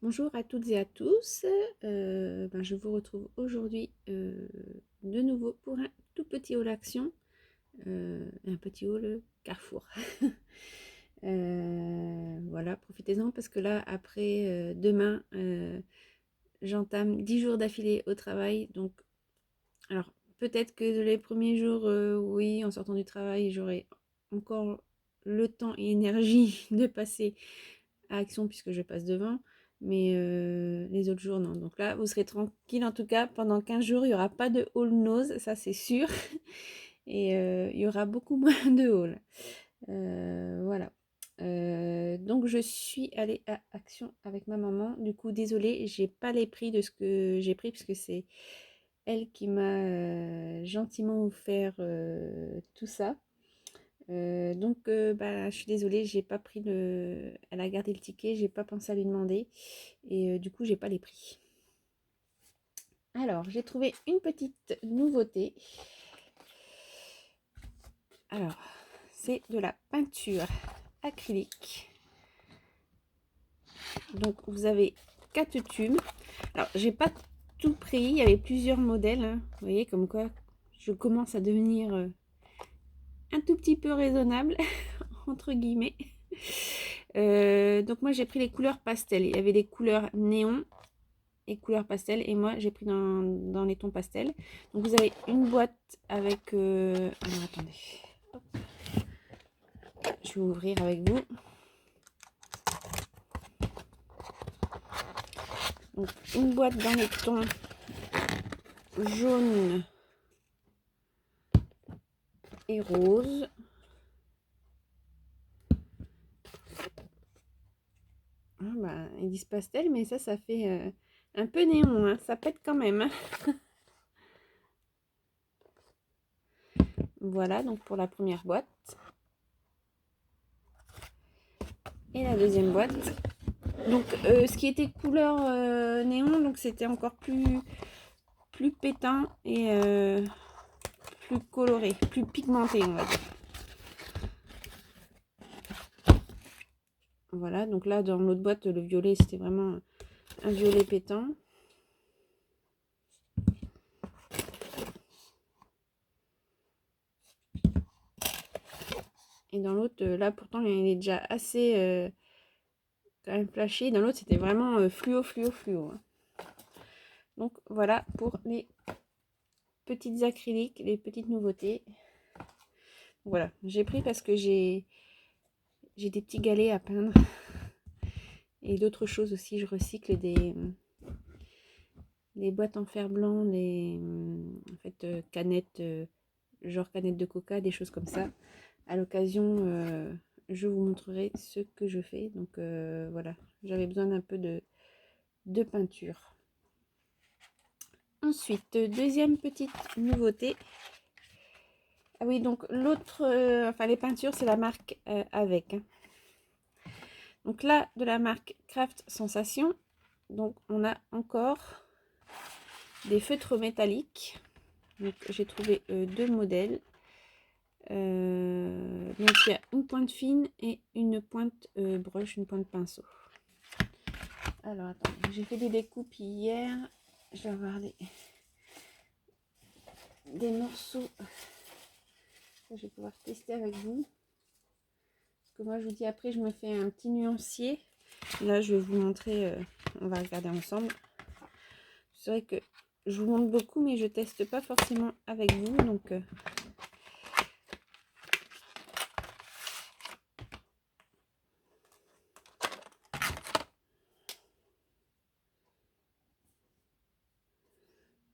Bonjour à toutes et à tous. Je vous retrouve aujourd'hui de nouveau pour un tout petit haul action, un petit haul Carrefour. Voilà, profitez-en parce que là, après demain, j'entame 10 jours d'affilée au travail. Donc, alors peut-être que les premiers jours, oui, en sortant du travail, j'aurai encore le temps et l'énergie de passer à action puisque je passe devant. Mais les autres jours, non. Donc là, vous serez tranquille. En tout cas, pendant 15 jours, il n'y aura pas de haul nose, ça c'est sûr. Et il y aura beaucoup moins de haul. Voilà. Donc je suis allée à Action avec ma maman. Du coup, désolée, j'ai pas les prix de ce que j'ai pris puisque c'est elle qui m'a gentiment offert tout ça. Je suis désolée, j'ai pas pris le. Elle a gardé le ticket, j'ai pas pensé à lui demander. Et du coup, j'ai pas les prix. Alors, j'ai trouvé une petite nouveauté. Alors, c'est de la peinture acrylique. Donc, vous avez 4 tubes. Alors, j'ai pas tout pris, il y avait plusieurs modèles, hein. Vous voyez, comme quoi je commence à devenir un tout petit peu raisonnable, entre guillemets. Donc moi j'ai pris les couleurs pastel. Il y avait des couleurs néon et couleurs pastel. Et moi j'ai pris dans les tons pastel. Donc vous avez une boîte avec... Alors attendez. Hop. Je vais ouvrir avec vous. Donc une boîte dans les tons jaune et rose. Ils disent pastel, mais ça fait un peu néon, hein. Ça pète quand même, hein. Voilà, donc pour la première boîte. Et la deuxième boîte. Donc ce qui était couleur néon, donc c'était encore plus pétant et plus coloré, plus pigmenté, on va dire. Voilà, donc là dans l'autre boîte, le violet c'était vraiment un violet pétant. Et dans l'autre, là pourtant il est déjà assez quand même flashé. Dans l'autre c'était vraiment fluo, fluo, fluo, hein. Donc voilà pour les petites acryliques, les petites nouveautés. Voilà, j'ai pris parce que j'ai des petits galets à peindre. Et d'autres choses aussi, je recycle des boîtes en fer blanc, canettes, genre canettes de coca, des choses comme ça. À l'occasion, je vous montrerai ce que je fais. Donc voilà, j'avais besoin d'un peu de peinture. Ensuite, deuxième petite nouveauté. Ah oui, donc l'autre, les peintures, c'est la marque Avec, hein. Donc là, de la marque Craft Sensation, donc on a encore des feutres métalliques. Donc j'ai trouvé deux modèles. Donc il y a une pointe fine et une pointe broche, une pointe pinceau. Alors attends, j'ai fait des découpes hier. Je vais avoir des morceaux que je vais pouvoir tester avec vous. Parce que moi je vous dis après je me fais un petit nuancier. Là je vais vous montrer, on va regarder ensemble. C'est vrai que je vous montre beaucoup mais je teste pas forcément avec vous. Donc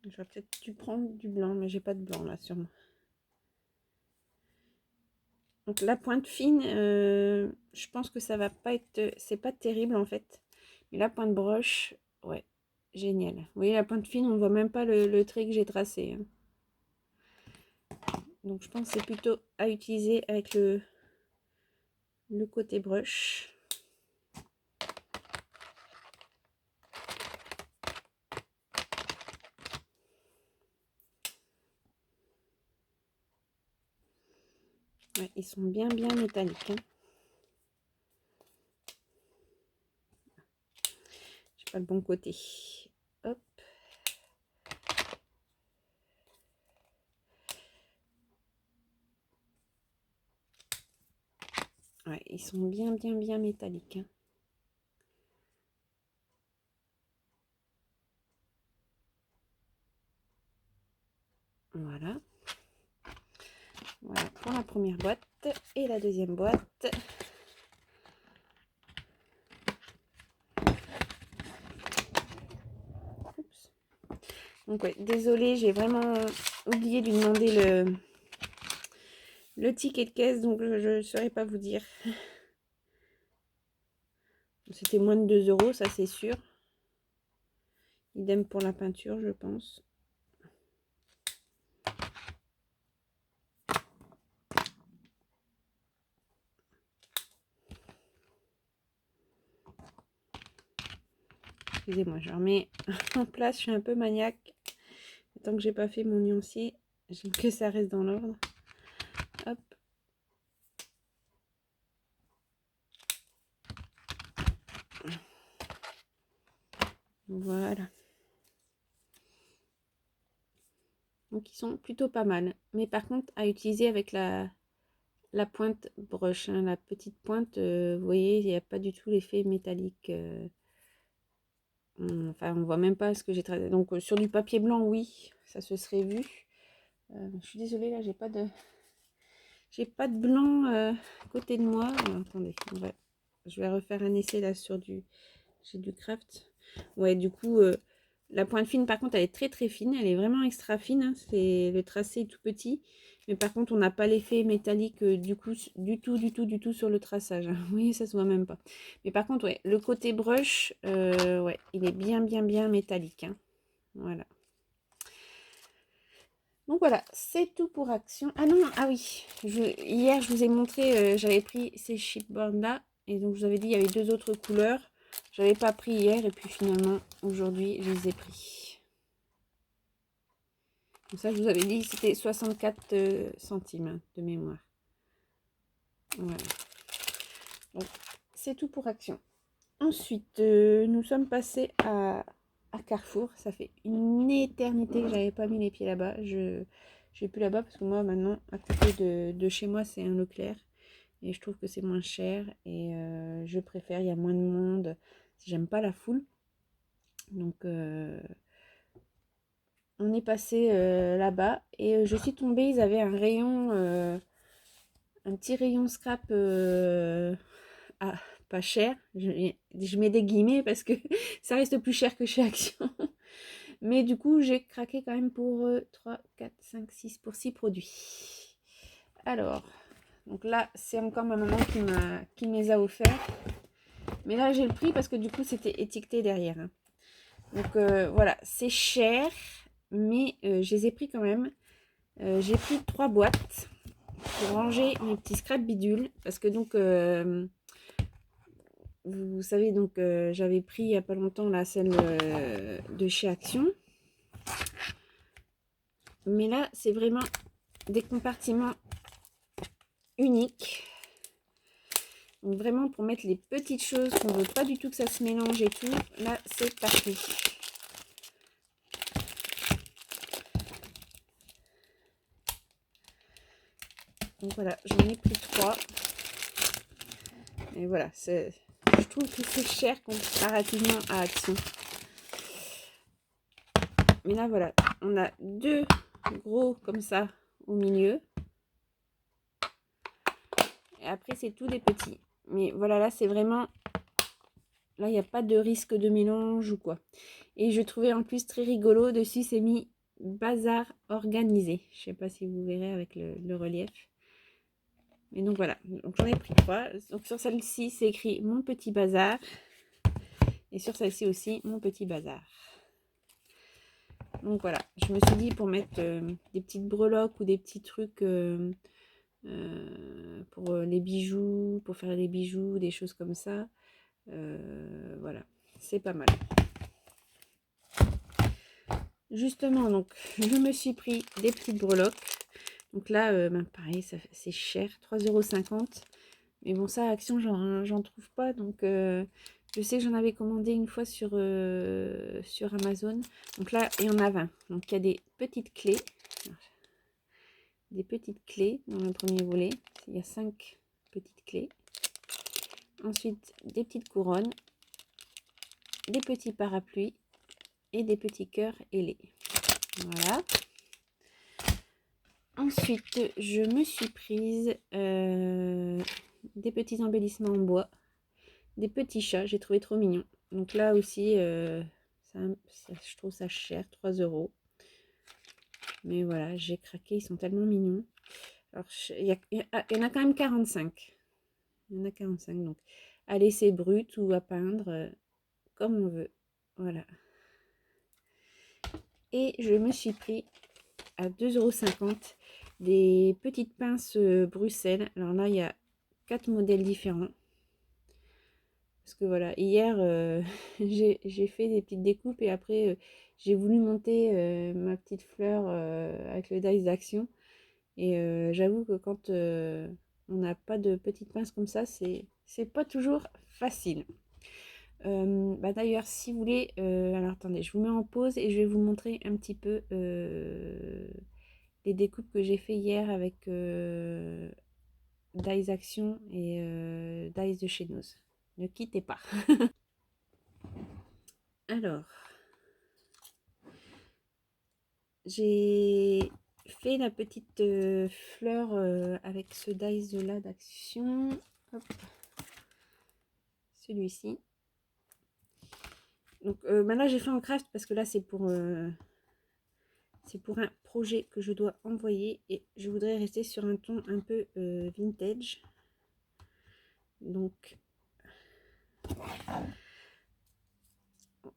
j'aurais peut-être dû prendre du blanc, mais j'ai pas de blanc là sur moi. Donc la pointe fine, je pense que ça va pas être... C'est pas terrible en fait. Mais la pointe broche, ouais, génial. Vous voyez la pointe fine, on ne voit même pas le trait que j'ai tracé, hein. Donc je pense que c'est plutôt à utiliser avec le côté brush. Ouais, ils sont bien métalliques, hein. pas le bon côté. Hop. Ouais, ils sont bien métalliques. Hein. Voilà. Voilà pour la première boîte. Et la deuxième boîte. Oups. Donc ouais, désolée, j'ai vraiment oublié de lui demander le ticket de caisse, donc je ne saurais pas vous dire. C'était moins de 2 euros, ça c'est sûr. Idem pour la peinture, je pense. Excusez-moi, je remets en place, je suis un peu maniaque. Tant que j'ai pas fait mon nuancier, j'aime que ça reste dans l'ordre. Hop. Voilà. Donc ils sont plutôt pas mal. Mais par contre, à utiliser avec la pointe broche. Hein, la petite pointe, vous voyez, il n'y a pas du tout l'effet métallique. Enfin, on voit même pas ce que j'ai tracé. Donc sur du papier blanc, oui, ça se serait vu. Je suis désolée, là, j'ai pas de blanc à côté de moi. Alors, attendez, je vais refaire un essai là sur j'ai du craft. Ouais, du coup, la pointe fine, par contre, elle est très fine. Elle est vraiment extra fine. Hein. Le tracé est tout petit. Mais par contre, on n'a pas l'effet métallique du coup, du tout sur le traçage. Hein. Oui, ça se voit même pas. Mais par contre, ouais, le côté brush, ouais, il est bien métallique. Hein. Voilà. Donc voilà, c'est tout pour Action. Ah non, ah oui, hier je vous ai montré, j'avais pris ces chipboards là. Et donc je vous avais dit, il y avait 2 autres couleurs. J'avais pas pris hier et puis finalement, aujourd'hui, je les ai pris. Donc ça, je vous avais dit, c'était 64 centimes de mémoire. Voilà. Donc, c'est tout pour Action. Ensuite, nous sommes passés à Carrefour. Ça fait une éternité que j'avais pas mis les pieds là-bas. Je vais plus là-bas parce que moi, maintenant, à côté de chez moi, c'est un Leclerc. Et je trouve que c'est moins cher. Et je préfère, il y a moins de monde. J'aime pas la foule. Donc, on est passé là-bas. Et je suis tombée, ils avaient un rayon, un petit rayon scrap pas cher. Je mets des guillemets parce que ça reste plus cher que chez Action. Mais du coup, j'ai craqué quand même pour 3, 4, 5, 6 pour 6 produits. Alors, donc là, c'est encore ma maman qui me les a offerts. Mais là, j'ai le prix parce que du coup, c'était étiqueté derrière. Hein. Donc voilà, c'est cher, mais je les ai pris quand même. J'ai pris 3 boîtes pour ranger mes petits scrap bidules. Parce que donc, vous savez, donc j'avais pris il n'y a pas longtemps la celle de chez Action. Mais là, c'est vraiment des compartiments uniques. Donc vraiment pour mettre les petites choses qu'on ne veut pas du tout que ça se mélange et tout. Là, c'est parti. Donc voilà, j'en ai pris 3. Et voilà, je trouve que c'est cher comparativement à Action. Mais là, voilà, on a 2 gros comme ça au milieu. Et après, c'est tout des petits. Mais voilà, là, c'est vraiment... Là, il n'y a pas de risque de mélange ou quoi. Et je trouvais en plus très rigolo, dessus, c'est mis bazar organisé. Je ne sais pas si vous verrez avec le relief. Mais donc voilà, donc j'en ai pris 3. Donc sur celle-ci, c'est écrit mon petit bazar. Et sur celle-ci aussi, mon petit bazar. Donc voilà, je me suis dit pour mettre des petites breloques ou des petits trucs pour les bijoux, pour faire des bijoux, des choses comme ça. Voilà, c'est pas mal. Justement, donc, je me suis pris des petites breloques. Donc là, pareil, c'est cher, 3,50 €. Mais bon, ça, à Action, j'en trouve pas. Donc, Je sais que j'en avais commandé une fois sur Amazon. Donc là, il y en a 20. Donc il y a des petites clés. Des petites clés dans le premier volet. Il y a 5 petites clés. Ensuite, des petites couronnes, des petits parapluies et des petits cœurs ailés. Voilà. Ensuite, je me suis prise des petits embellissements en bois, des petits chats, j'ai trouvé trop mignon. Donc là aussi, je trouve ça cher, 3 euros. Mais voilà, j'ai craqué, ils sont tellement mignons. Alors, il y en a quand même 45. Il y en a 45, donc à laisser brut ou à peindre, comme on veut. Voilà. Et je me suis pris à 2,50 € des petites pinces Bruxelles. Alors là, il y a 4 modèles différents. Parce que voilà, hier, j'ai fait des petites découpes et après, j'ai voulu monter ma petite fleur avec le dies d'action. Et j'avoue que quand on n'a pas de petites pinces comme ça, c'est pas toujours facile. Bah d'ailleurs, si vous voulez, alors attendez, je vous mets en pause et je vais vous montrer un petit peu les découpes que j'ai fait hier avec Dies Action et Dies de chez Noz. Ne quittez pas. Alors, j'ai fait la petite fleur avec ce dies là d'action. Hop. Celui-ci. Donc là j'ai fait en craft parce que là c'est pour un projet que je dois envoyer et je voudrais rester sur un ton un peu vintage. Donc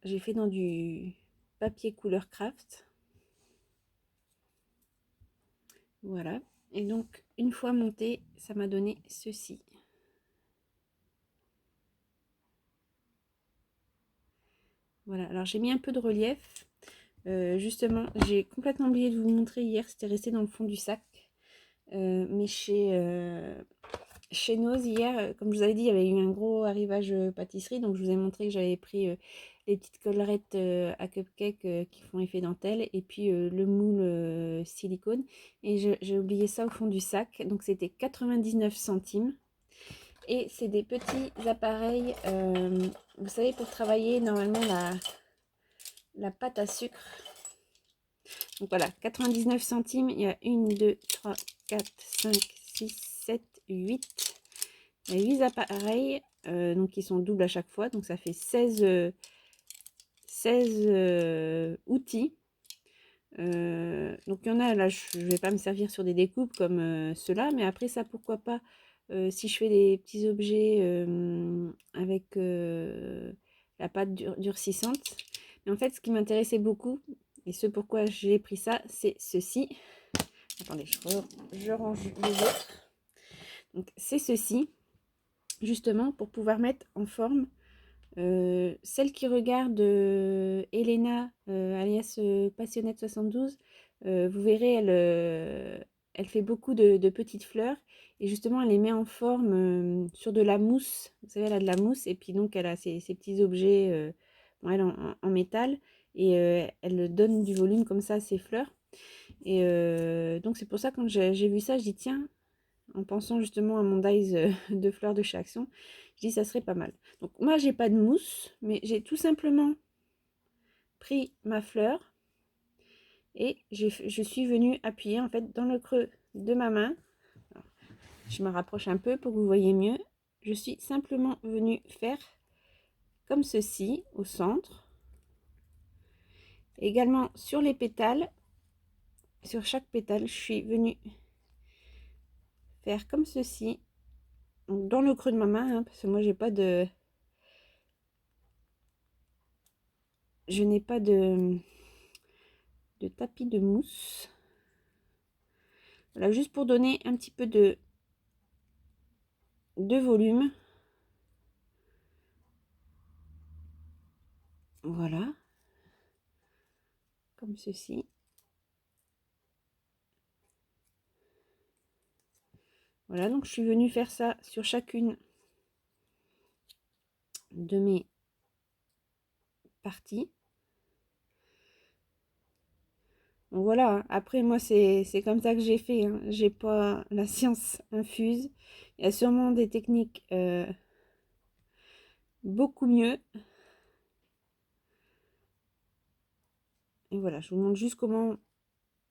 j'ai fait dans du papier couleur craft. Voilà. Et donc une fois monté, ça m'a donné ceci. Voilà, alors j'ai mis un peu de relief. Justement, j'ai complètement oublié de vous montrer hier, c'était resté dans le fond du sac. Mais chez Noz hier, comme je vous avais dit, il y avait eu un gros arrivage pâtisserie. Donc je vous ai montré que j'avais pris les petites collerettes à cupcake qui font effet dentelle. Et puis le moule silicone. Et j'ai oublié ça au fond du sac. Donc c'était 99 centimes. Et c'est des petits appareils, vous savez, pour travailler normalement la pâte à sucre. Donc voilà, 99 centimes, il y a 1, 2, 3, 4, 5, 6, 7, 8. Il y a 8 appareils, donc qui sont doubles à chaque fois. Donc ça fait 16 outils. Donc il y en a, là je ne vais pas me servir sur des découpes comme ceux-là. Mais après ça, pourquoi pas, si je fais des petits objets avec la pâte durcissante. Mais en fait, ce qui m'intéressait beaucoup, et ce pourquoi j'ai pris ça, c'est ceci. Attendez, je range les autres. Donc c'est ceci, justement, pour pouvoir mettre en forme celle qui regarde Elena, alias Passionnette 72. Vous verrez, elle fait beaucoup de petites fleurs. Et justement, elle les met en forme sur de la mousse. Vous savez, elle a de la mousse. Et puis donc, elle a ces petits objets bon, elle, en métal. Et elle donne du volume comme ça à ses fleurs. Et donc, c'est pour ça, quand j'ai vu ça, je dis, tiens, en pensant justement à mon dies de fleurs de chez Action, je dis ça serait pas mal. Donc moi j'ai pas de mousse, mais j'ai tout simplement pris ma fleur et je suis venue appuyer en fait dans le creux de ma main. Alors, je me rapproche un peu pour que vous voyez mieux. Je suis simplement venue faire comme ceci au centre. Également sur les pétales, sur chaque pétale, je suis venue faire comme ceci. Donc dans le creux de ma main, hein, parce que moi j'ai pas de... Je n'ai pas de tapis de mousse. Voilà, juste pour donner un petit peu de volume. Voilà. Comme ceci. Voilà, donc je suis venue faire ça sur chacune de mes parties. Donc voilà, hein. Après moi c'est comme ça que j'ai fait, hein. J'ai pas la science infuse. Il y a sûrement des techniques beaucoup mieux. Et voilà, je vous montre juste comment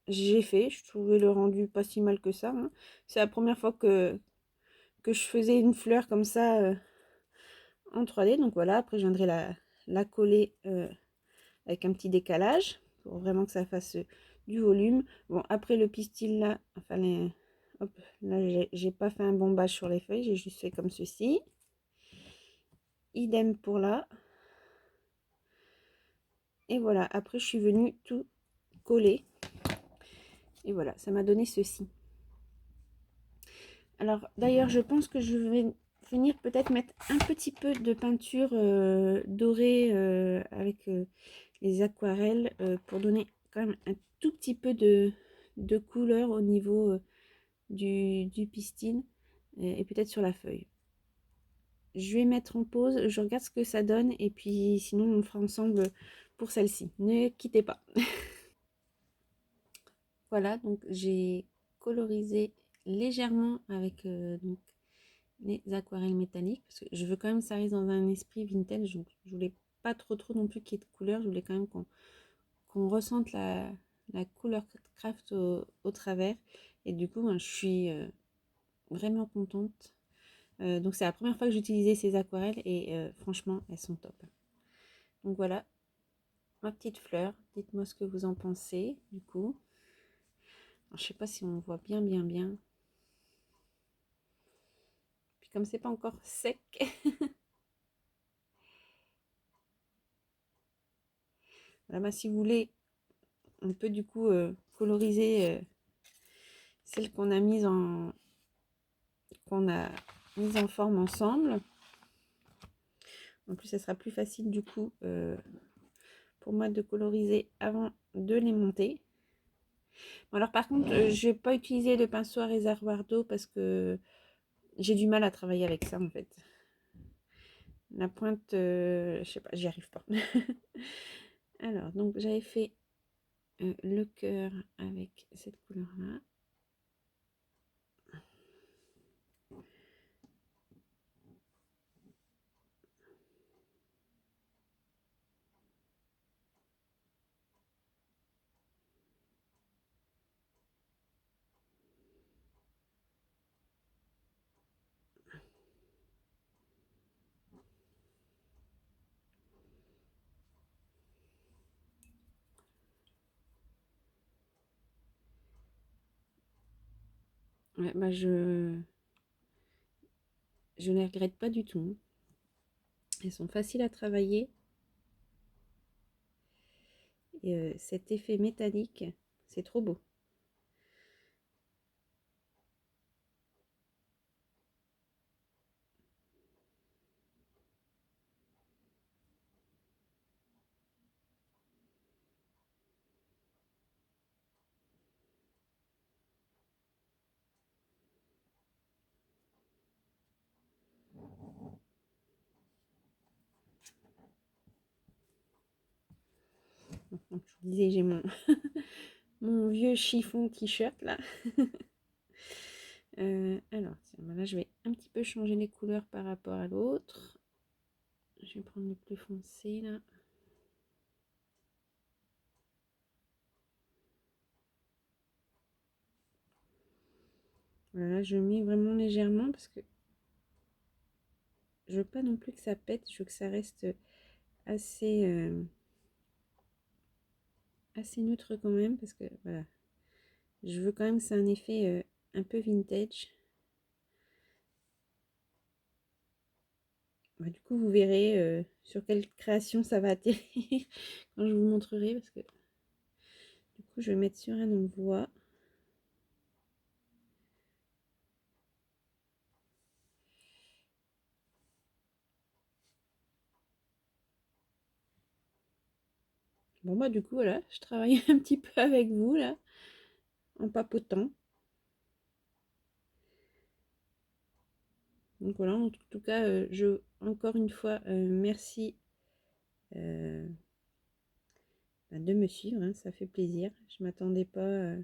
j'ai fait. Je trouvais le rendu pas si mal que ça, hein. C'est la première fois que je faisais une fleur comme ça en 3D. Donc voilà, après je viendrai la coller avec un petit décalage pour vraiment que ça fasse du volume. Bon, après le pistil là, enfin hop, là j'ai pas fait un bombage sur les feuilles, j'ai juste fait comme ceci. Idem pour là. Et voilà, après je suis venue tout coller. Et voilà, ça m'a donné ceci. Alors d'ailleurs, je pense que je vais venir peut-être mettre un petit peu de peinture dorée avec les aquarelles pour donner quand même un tout petit peu de couleur au niveau du pistil et peut-être sur la feuille. Je vais mettre en pause, je regarde ce que ça donne et puis sinon on fera ensemble pour celle-ci. Ne quittez pas. Voilà, donc j'ai colorisé légèrement avec donc, les aquarelles métalliques parce que je veux quand même que ça reste dans un esprit vintage. Donc je voulais pas trop non plus qu'il y ait de couleur. Je voulais quand même qu'on ressente la couleur craft au travers. Et du coup, ben, je suis vraiment contente. Donc c'est la première fois que j'utilisais ces aquarelles et franchement, elles sont top. Donc voilà, ma petite fleur. Dites-moi ce que vous en pensez du coup. Alors, je sais pas si on voit bien. Puis comme c'est pas encore sec, voilà, bah, si vous voulez, on peut du coup coloriser celle qu'on a mise en forme ensemble. En plus, ça sera plus facile du coup pour moi de coloriser avant de les monter. Bon, alors par contre, je vais pas utiliser le pinceau à réservoir d'eau parce que j'ai du mal à travailler avec ça en fait. La pointe, je sais pas, j'y arrive pas. Alors, donc j'avais fait le cœur avec cette couleur-là. Ouais, bah je ne les regrette pas du tout. Elles sont faciles à travailler. Et cet effet métallique, c'est trop beau. Donc, je vous disais, j'ai mon vieux chiffon t-shirt là. Alors, tiens, bah là, je vais un petit peu changer les couleurs par rapport à l'autre. Je vais prendre le plus foncé là. Voilà, je mets vraiment légèrement parce que je veux pas non plus que ça pète. Je veux que ça reste assez, assez neutre quand même parce que voilà, je veux quand même que c'est un effet un peu vintage. Bah, du coup, vous verrez sur quelle création ça va atterrir quand je vous montrerai parce que du coup, je vais mettre sur un envoi. Bon bah du coup voilà, je travaille un petit peu avec vous là, en papotant. Donc voilà, en tout cas, encore une fois, merci de me suivre, hein, ça fait plaisir. Je m'attendais pas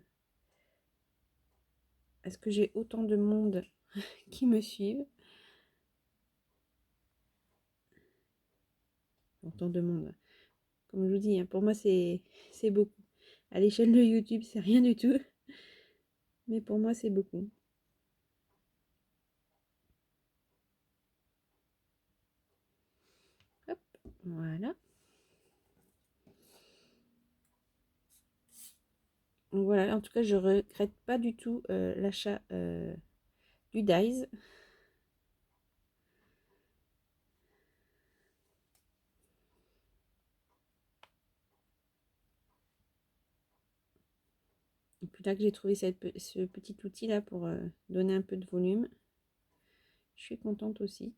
à ce que j'ai autant de monde qui me suivent. Autant de monde. Comme je vous dis, hein, pour moi, c'est beaucoup. À l'échelle de YouTube, c'est rien du tout. Mais pour moi, c'est beaucoup. Hop, voilà. Donc voilà, en tout cas, je regrette pas du tout l'achat du Dies. Et puis là que j'ai trouvé ce petit outil là pour donner un peu de volume, je suis contente aussi.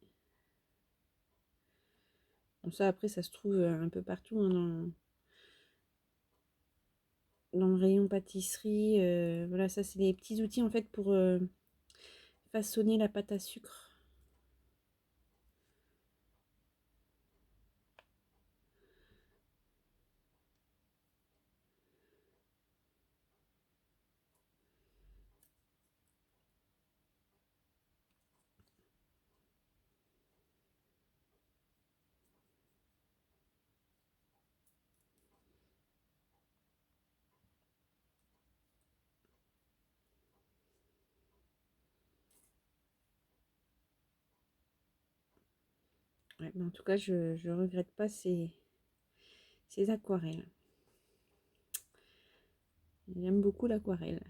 Bon, ça après, ça se trouve un peu partout hein, dans le rayon pâtisserie. Voilà, ça c'est des petits outils en fait pour façonner la pâte à sucre. Ouais, mais en tout cas, je ne regrette pas ces aquarelles. J'aime beaucoup l'aquarelle.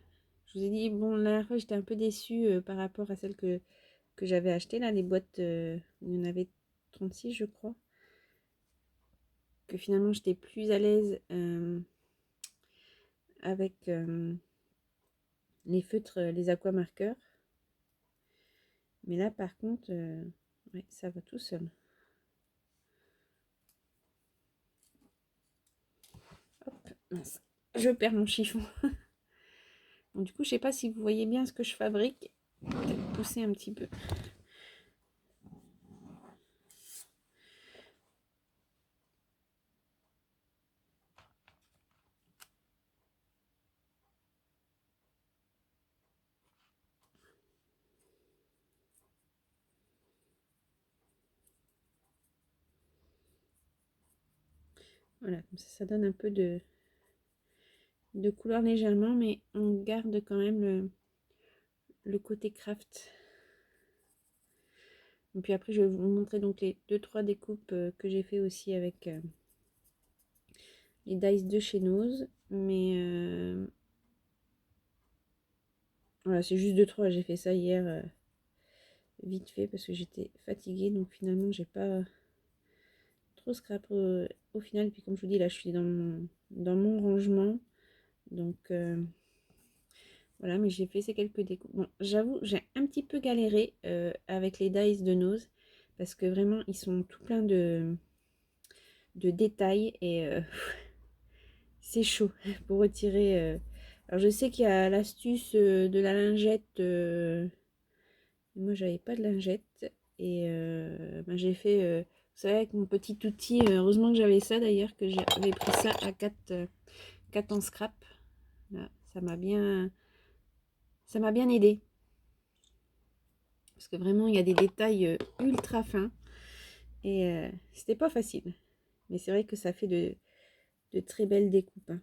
Je vous ai dit, bon, la dernière fois, j'étais un peu déçue par rapport à celle que j'avais achetée, là, les boîtes, il y en avait 36, je crois. Que finalement, j'étais plus à l'aise avec les feutres, les aquamarqueurs. Mais là, par contre, ouais, ça va tout seul. Hop, mince. Je perds mon chiffon. Bon, du coup, je sais pas si vous voyez bien ce que je fabrique. Peut-être pousser un petit peu. Voilà, comme ça donne un peu de couleur légèrement, mais on garde quand même le côté craft. Et puis après, je vais vous montrer donc les 2-3 découpes que j'ai fait aussi avec les dice de chez Nose. Mais voilà, c'est juste 2-3. J'ai fait ça hier vite fait parce que j'étais fatiguée. Donc finalement, j'ai pas trop scrap au final. Et puis comme je vous dis, là, je suis dans mon rangement. Donc voilà, mais j'ai fait ces quelques découpes. Bon, j'avoue, j'ai un petit peu galéré avec les dice de Nose parce que vraiment, ils sont tout pleins de détails et c'est chaud pour retirer. Alors je sais qu'il y a l'astuce de la lingette. Moi, j'avais pas de lingette et ben, j'ai fait, vous savez, avec mon petit outil. Heureusement que j'avais ça d'ailleurs, que j'avais pris ça à 4 en scrap. Là, ça m'a bien aidé. Parce que vraiment, il y a des détails ultra fins. Et c'était pas facile. Mais c'est vrai que ça fait de très belles découpes. Hein.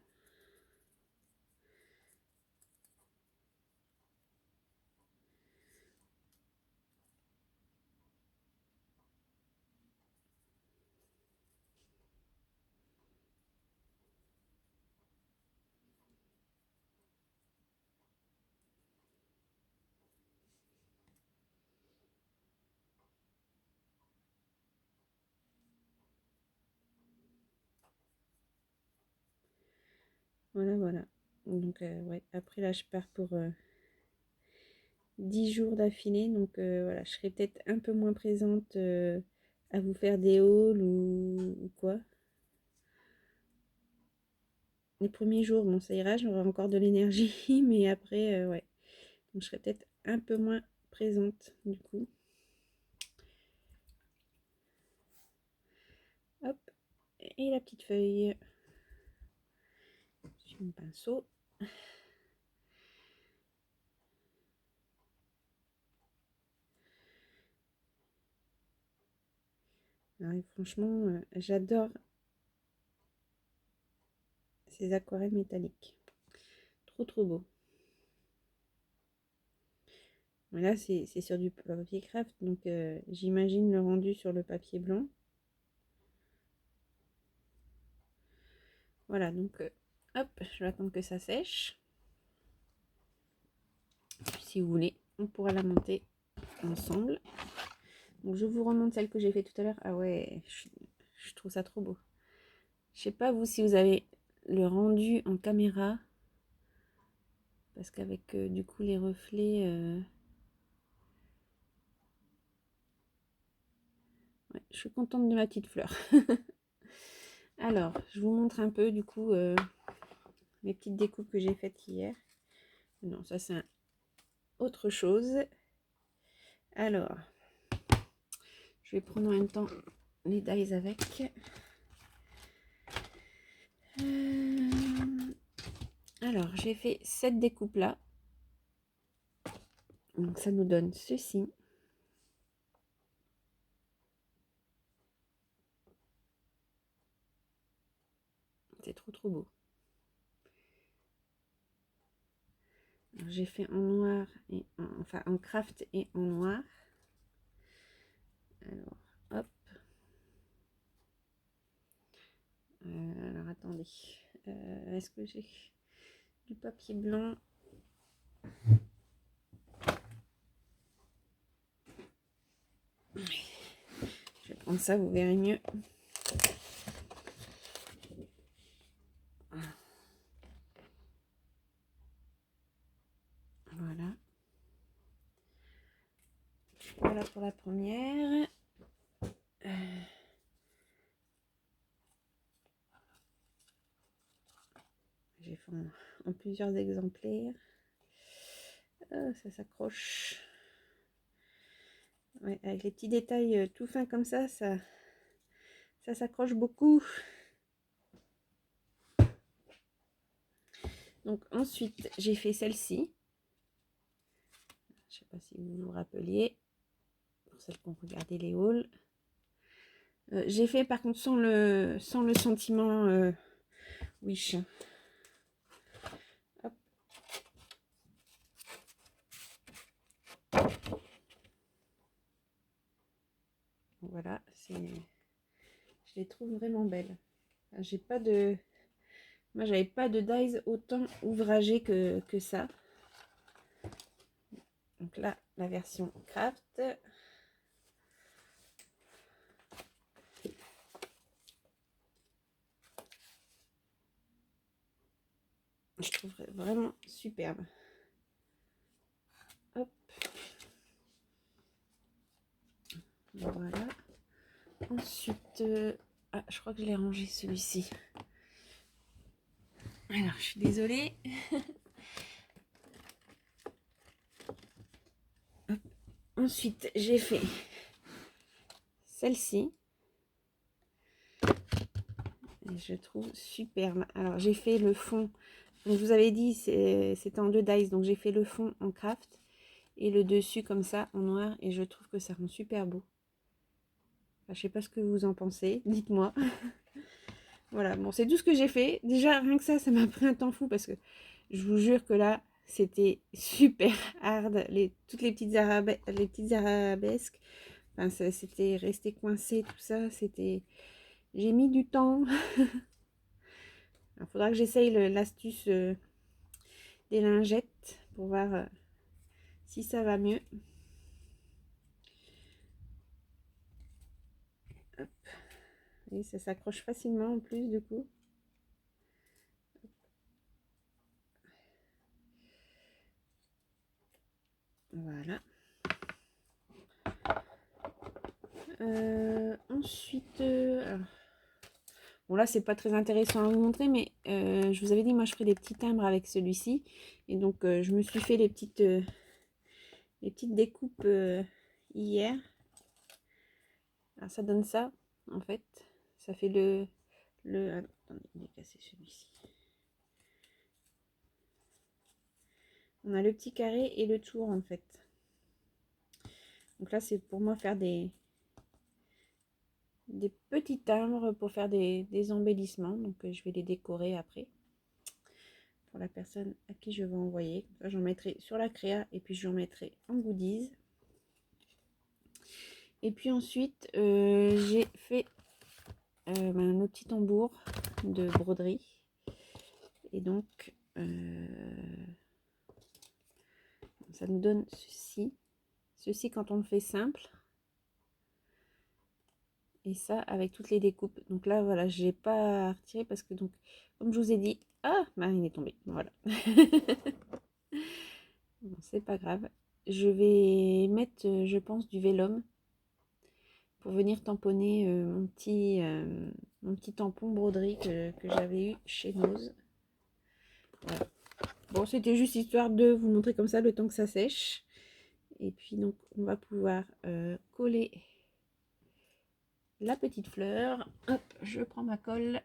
Voilà, voilà. Donc, ouais, après là, je pars pour 10 jours d'affilée. Donc, voilà, je serai peut-être un peu moins présente à vous faire des hauls ou quoi. Les premiers jours, bon, ça ira, j'aurai encore de l'énergie. Mais après, ouais. Donc, je serai peut-être un peu moins présente du coup. Et la petite feuille. Sur mon pinceau. Alors, franchement, j'adore ces aquarelles métalliques. Trop beau. Là, c'est sur du papier craft, donc j'imagine le rendu sur le papier blanc. Voilà, donc hop, je vais attendre que ça sèche. Puis, si vous voulez, on pourra la monter ensemble. Donc je vous remonte celle que j'ai fait tout à l'heure. Ah ouais, je trouve ça trop beau. Je sais pas vous si vous avez le rendu en caméra, parce qu'avec du coup les reflets, ouais, je suis contente de ma petite fleur. Alors, je vous montre un peu du coup mes petites découpes que j'ai faites hier. Non, ça c'est autre chose. Alors, je vais prendre en même temps les dies avec. Alors, j'ai fait cette découpe là. Donc, ça nous donne ceci. C'est trop beau. J'ai fait en noir et enfin en craft et en noir. Alors, hop. Alors, attendez. Est-ce que j'ai du papier blanc? Je vais prendre ça, vous verrez mieux. Voilà. Voilà pour la première. J'ai fait en plusieurs exemplaires. Ça s'accroche. Ouais, avec les petits détails tout fins comme ça s'accroche beaucoup. Donc ensuite, j'ai fait celle-ci. Je sais pas si vous vous rappeliez, pour celles qui ont regardé les hauls. J'ai fait par contre sans le sentiment Wish. Hop. Voilà, je les trouve vraiment belles. J'ai pas de... Moi, j'avais pas de dies autant ouvragé que ça. Donc là, la version craft. Je trouve vraiment superbe. Hop. Voilà. Ensuite, ah, je crois que je l'ai rangé celui-ci. Alors, je suis désolée. Hop. Ensuite, j'ai fait celle-ci. Je trouve superbe. Alors, j'ai fait le fond. Donc, je vous avais dit, c'était en 2 dies. Donc, j'ai fait le fond en craft et le dessus comme ça en noir. Et je trouve que ça rend super beau. Enfin, je sais pas ce que vous en pensez. Dites-moi. Voilà, bon, c'est tout ce que j'ai fait. Déjà, rien que ça m'a pris un temps fou parce que je vous jure que là, c'était super hard. Toutes les petites arabesques. Enfin, c'était resté coincé, tout ça. J'ai mis du temps. Il faudra que j'essaye l'astuce des lingettes pour voir si ça va mieux. Hop. Et ça s'accroche facilement en plus du coup. Voilà. Ensuite, bon là c'est pas très intéressant à vous montrer, mais je vous avais dit moi je ferai des petits timbres avec celui-ci, et donc je me suis fait les petites découpes hier. Alors ça donne ça en fait, ça fait le Attendez, il est cassé celui-ci. On a le petit carré et le tour en fait. Donc là, c'est pour moi faire des petits timbres pour faire des embellissements. Donc je vais les décorer après pour la personne à qui je vais envoyer. J'en mettrai sur la créa et puis je en mettrai en goodies. Et puis ensuite, j'ai fait nos petits tambours de broderie. Et donc, ça nous donne ceci. Ceci quand on le fait simple. Et ça avec toutes les découpes. Donc là, voilà, je n'ai pas retiré parce que, donc, comme je vous ai dit, ah, il est tombé. Voilà. Bon, c'est pas grave. Je vais mettre, je pense, du vélum pour venir tamponner mon petit tampon broderie que j'avais eu chez Nose. Voilà. Bon, c'était juste histoire de vous montrer comme ça le temps que ça sèche. Et puis, donc, on va pouvoir coller la petite fleur. Hop, je prends ma colle.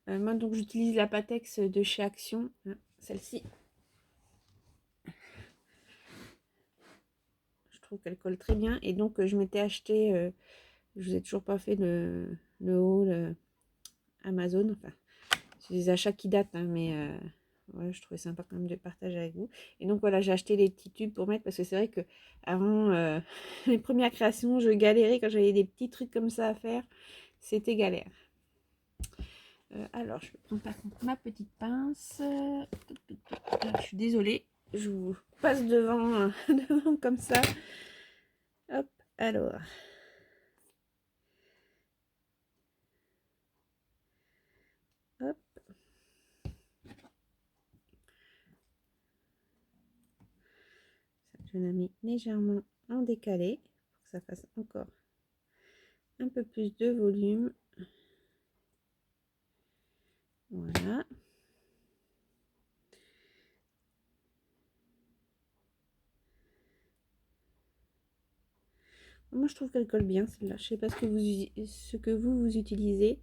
Moi, donc, j'utilise la Patex de chez Action. Celle-ci. Je trouve qu'elle colle très bien. Et donc, je m'étais acheté... je vous ai toujours pas fait le haul Amazon. Enfin, c'est des achats qui datent, hein, mais ouais, je trouvais sympa quand même de partager avec vous. Et donc voilà, j'ai acheté les petits tubes pour mettre parce que c'est vrai que avant les premières créations, je galérais quand j'avais des petits trucs comme ça à faire. C'était galère. Alors, je vais prendre par contre ma petite pince. Je suis désolée, je vous passe devant, devant comme ça. Hop, alors. Hop. Je l'ai mis légèrement en décalé pour que ça fasse encore un peu plus de volume. Voilà. Moi, je trouve qu'elle colle bien, celle-là. Je sais pas ce que vous utilisez.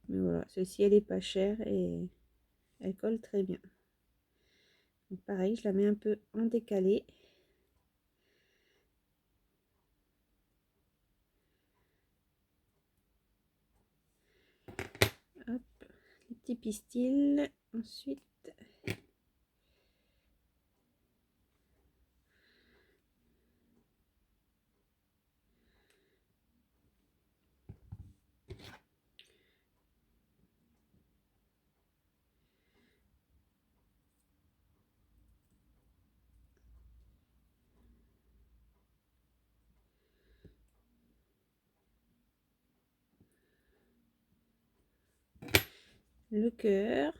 Mais voilà, celle-ci, elle est pas chère et elle colle très bien. Donc, pareil, je la mets un peu en décalé. Hop, les petits pistils. Ensuite, le cœur.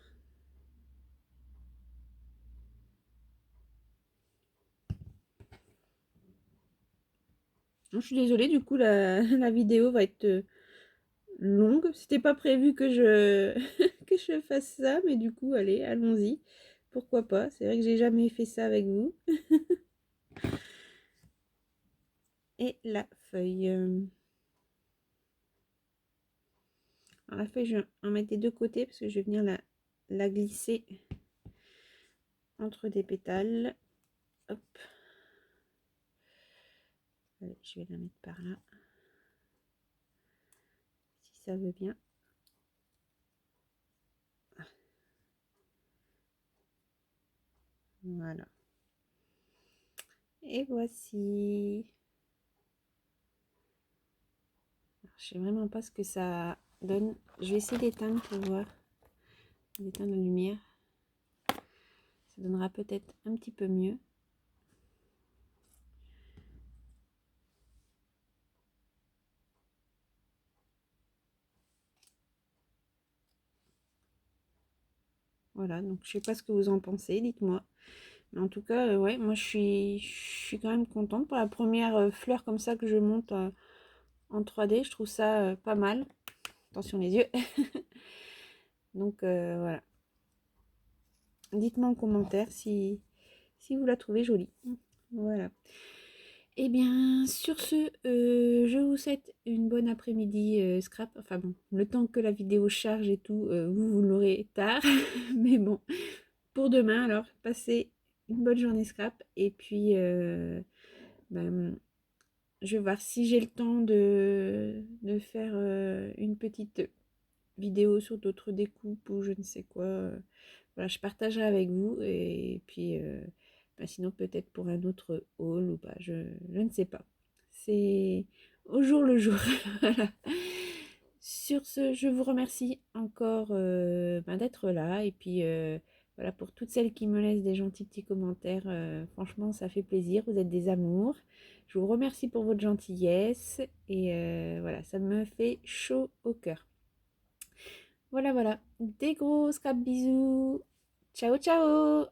Je suis désolée, du coup, la vidéo va être longue. C'était pas prévu que je, que je fasse ça, mais du coup, allez, allons-y. Pourquoi pas? C'est vrai que j'ai jamais fait ça avec vous. Et la feuille. Alors la feuille, je vais en mettre des deux côtés parce que je vais venir la glisser entre des pétales. Hop. Allez, je vais la mettre par là. Si ça veut bien. Voilà. Et voici. Alors, je sais vraiment pas ce que ça donne. Je vais essayer d'éteindre pour voir. D'éteindre la lumière. Ça donnera peut-être un petit peu mieux. Voilà, donc je sais pas ce que vous en pensez, dites-moi. Mais en tout cas, ouais, moi je suis quand même contente pour la première fleur comme ça que je monte en 3D. Je trouve ça pas mal. Attention les yeux. Donc voilà. Dites-moi en commentaire si vous la trouvez jolie. Voilà. Eh bien, sur ce, je vous souhaite une bonne après-midi scrap. Enfin bon, le temps que la vidéo charge et tout, vous l'aurez tard. Mais bon, pour demain, alors, passez une bonne journée scrap. Et puis, ben, je vais voir si j'ai le temps de faire une petite vidéo sur d'autres découpes ou je ne sais quoi. Voilà, je partagerai avec vous. Et puis, ben, sinon, peut-être pour un autre haul ou pas, je ne sais pas. C'est au jour le jour. Voilà. Sur ce, je vous remercie encore ben, d'être là. Et puis, voilà, pour toutes celles qui me laissent des gentils petits commentaires, franchement, ça fait plaisir. Vous êtes des amours. Je vous remercie pour votre gentillesse. Et voilà, ça me fait chaud au cœur. Voilà, voilà. Des gros scrap bisous. Ciao, ciao.